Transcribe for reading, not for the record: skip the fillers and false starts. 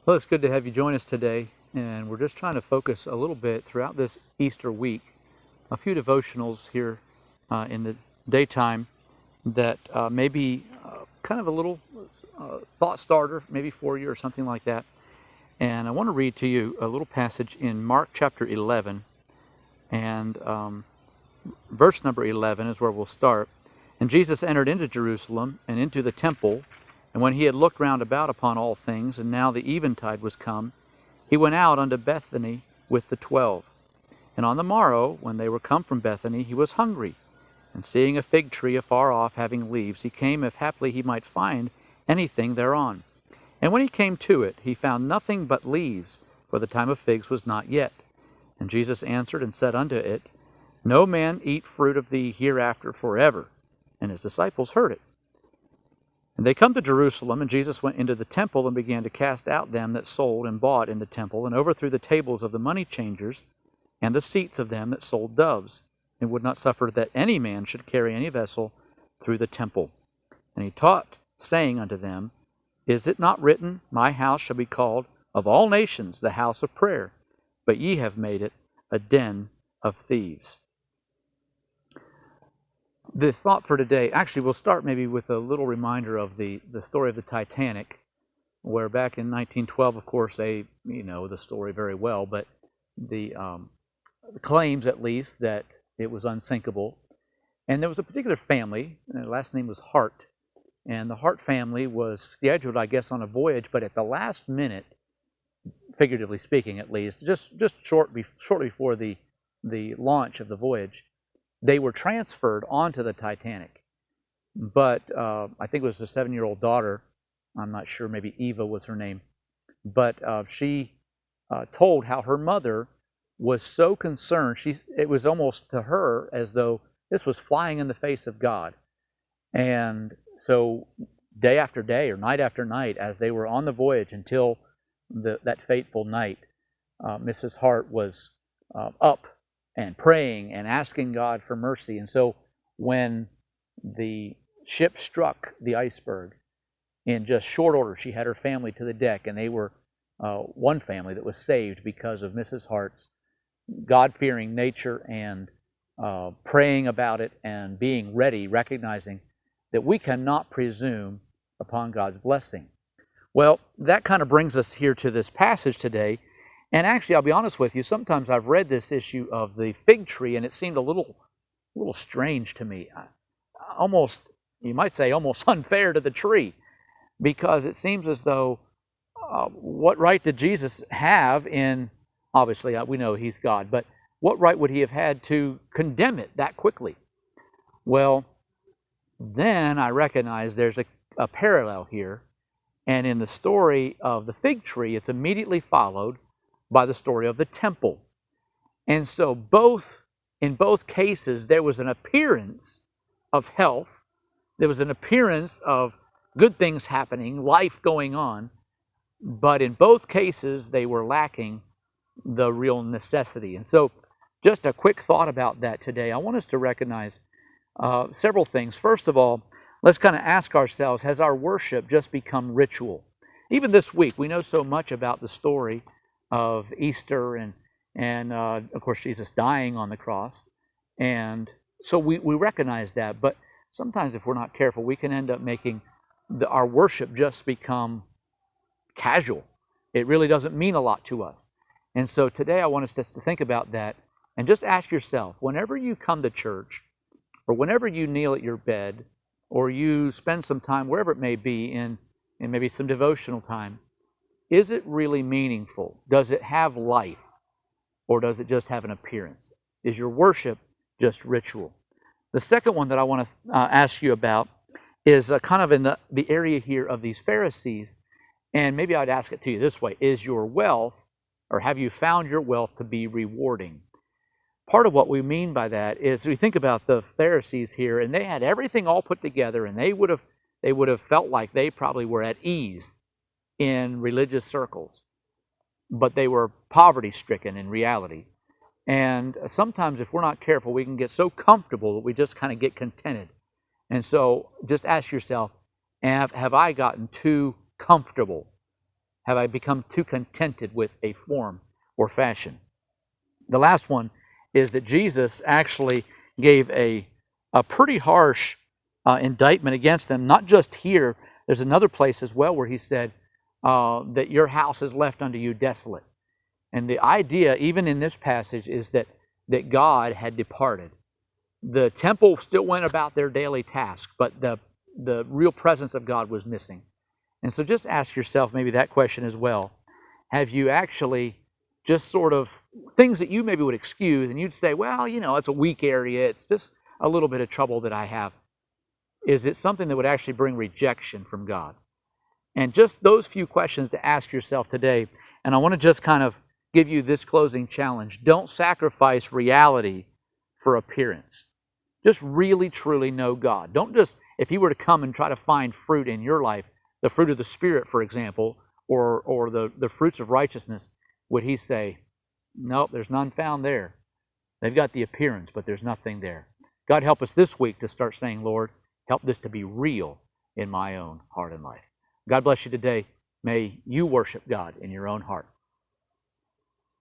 Well, it's good to have you join us today, and we're just trying to focus a little bit throughout this Easter week, a few devotionals here in the daytime that may be kind of a little thought starter, maybe for you or something like that. And I want to read to you a little passage in Mark chapter 11, and verse number 11 is where we'll start. And Jesus entered into Jerusalem and into the temple, and when he had looked round about upon all things, and now the eventide was come, he went out unto Bethany with the 12. And on the morrow, when they were come from Bethany, he was hungry. And seeing a fig tree afar off, having leaves, he came, if haply he might find anything thereon. And when he came to it, he found nothing but leaves, for the time of figs was not yet. And Jesus answered and said unto it, No man eat fruit of thee hereafter forever. And his disciples heard it. And they come to Jerusalem, and Jesus went into the temple and began to cast out them that sold and bought in the temple, and overthrew the tables of the money changers and the seats of them that sold doves, and would not suffer that any man should carry any vessel through the temple. And he taught, saying unto them, Is it not written, My house shall be called of all nations the house of prayer? But ye have made it a den of thieves. The thought for today, actually we'll start maybe with a little reminder of the story of the Titanic, where back in 1912, of course, they know the story very well, but the claims at least that it was unsinkable. And there was a particular family, and their last name was Hart, and the Hart family was scheduled, I guess, on a voyage, but at the last minute, figuratively speaking at least, just shortly before the launch of the voyage, they were transferred onto the Titanic. But I think it was a 7-year-old daughter, I'm not sure, maybe Eva was her name, but she told how her mother was so concerned. It was almost to her as though this was flying in the face of God. And so day after day or night after night, as they were on the voyage until that fateful night, Mrs. Hart was up and praying and asking God for mercy. And so when the ship struck the iceberg, in just short order, she had her family to the deck, and they were one family that was saved because of Mrs. Hart's God-fearing nature and praying about it and being ready, recognizing that we cannot presume upon God's blessing. Well, that kind of brings us here to this passage today. And actually, I'll be honest with you, sometimes I've read this issue of the fig tree, and it seemed a little strange to me. Almost, you might say, almost unfair to the tree, because it seems as though what right did Jesus have in, obviously, we know he's God, but what right would he have had to condemn it that quickly? Well, then I recognize there's a parallel here, and in the story of the fig tree, it's immediately followed by the story of the temple. And so in both cases, there was an appearance of health, there was an appearance of good things happening, life going on, but in both cases, they were lacking the real necessity. And so just a quick thought about that today. I want us to recognize several things. First of all, let's kind of ask ourselves, has our worship just become ritual? Even this week, we know so much about the story of Easter and of course Jesus dying on the cross, and so we recognize that. But sometimes if we're not careful, we can end up making our worship just become casual. It really doesn't mean a lot to us. And so today I want us to think about that and just ask yourself, whenever you come to church or whenever you kneel at your bed or you spend some time wherever it may be in maybe some devotional time, is it really meaningful? Does it have life? Or does it just have an appearance? Is your worship just ritual? The second one that I want to ask you about is kind of in the area here of these Pharisees. And maybe I'd ask it to you this way. Is your wealth, or have you found your wealth to be rewarding? Part of what we mean by that is we think about the Pharisees here, and they had everything all put together, and they would have felt like they probably were at ease in religious circles, but they were poverty-stricken in reality. And sometimes if we're not careful, we can get so comfortable that we just kind of get contented. And so just ask yourself, have I gotten too comfortable? have I become too contented with a form or fashion? The last one is that Jesus actually gave a pretty harsh indictment against them, not just here. There's another place as well where he said that your house is left unto you desolate. And the idea, even in this passage, is that God had departed. The temple still went about their daily task, but the real presence of God was missing. And so just ask yourself maybe that question as well. Have you actually just sort of things that you maybe would excuse, and you'd say, well, you know, it's a weak area, it's just a little bit of trouble that I have. Is it something that would actually bring rejection from God? And just those few questions to ask yourself today. And I want to just kind of give you this closing challenge. Don't sacrifice reality for appearance. Just really, truly know God. Don't just, if He were to come and try to find fruit in your life, the fruit of the Spirit, for example, or the fruits of righteousness, would He say, nope, there's none found there. They've got the appearance, but there's nothing there. God, help us this week to start saying, Lord, help this to be real in my own heart and life. God bless you today. May you worship God in your own heart.